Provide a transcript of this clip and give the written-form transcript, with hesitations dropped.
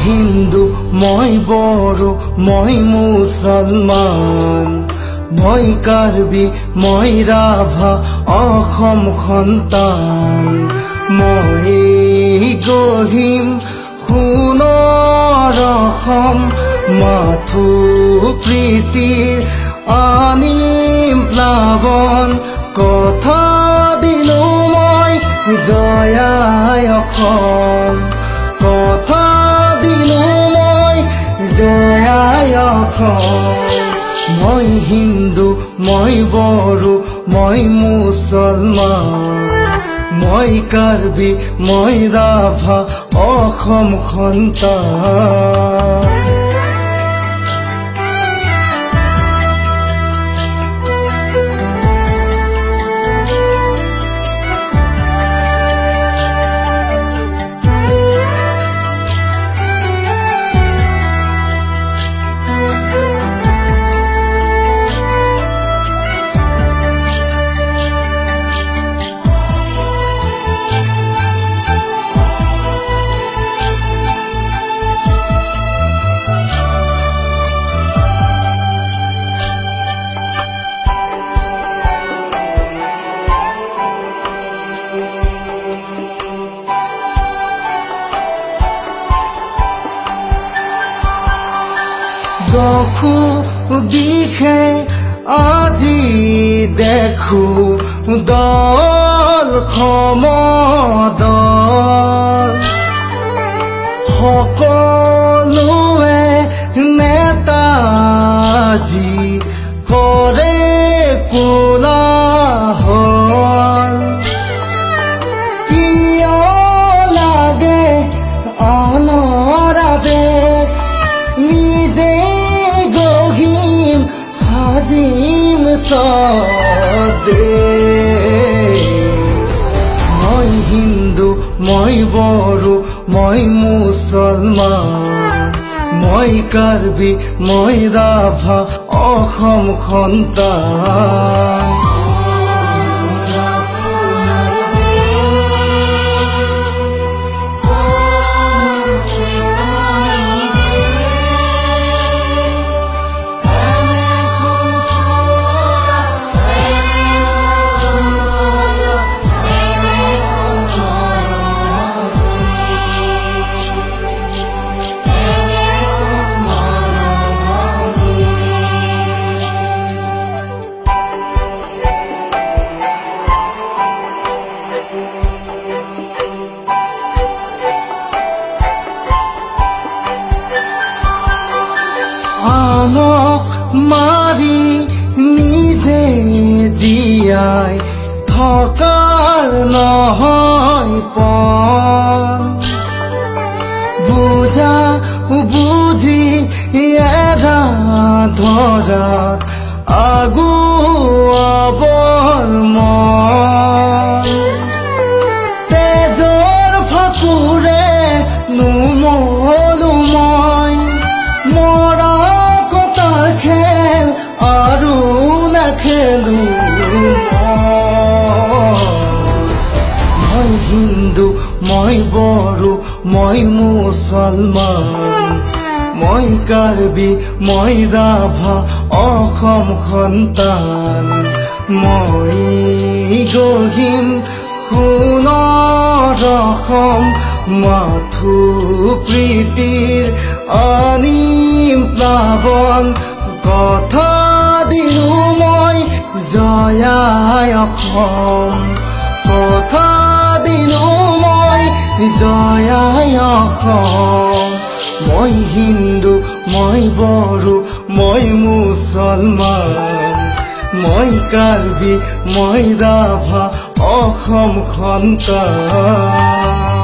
হিন্দু মই বড়ো মই মুছলমান মই কাৰ্বি মই ৰাভা অসম সন্তান মই গঢ়িম সোণৰ অসম মাথো প্ৰীতিৰ আনিম প্লাৱন কথা দিলো মই জয় আই অসম কথা দিলো মই জয় আই অসম মই হিন্দু মই বড়ো মই মুছলমান মই কাৰ্বি মই ৰাভা অসম সন্তান দখো দিশে আজি দেখো দল সমদল সকলোৱে নেতাজী কৰে কোলাহল কিয় লাগে আনৰ আদেশ নিজে গঢ়িম সাজিম স্বদেশ মই হিন্দু মই বড়ো মই মুছলমান মই কাৰ্বি মই ৰাভা অসম সন্তান আনক মাৰি নিজে জীয়াই থকাৰ নহয় পণ বুজা বুজি এৰা ধৰাত আগুৱাবৰ মন তেজৰ ফাকুৰে নুমলো মই মৰা কটাৰ খেল আৰু নেখেলো মই হিন্দু মই বড়ো মই মুছলমান মই কাৰ্বি মই ৰাভা অসম সন্তান মই গঢ়িম সোণৰ অসম মাথো প্ৰীতিৰ আনিম প্লাৱন কথা দিলো মই জয় আই অসম কথা দিলো মই জয় আই অসম মই হিন্দু মই বড়ো মই মুছলমান মই কাৰ্বি মই ৰাভা অসম সন্তান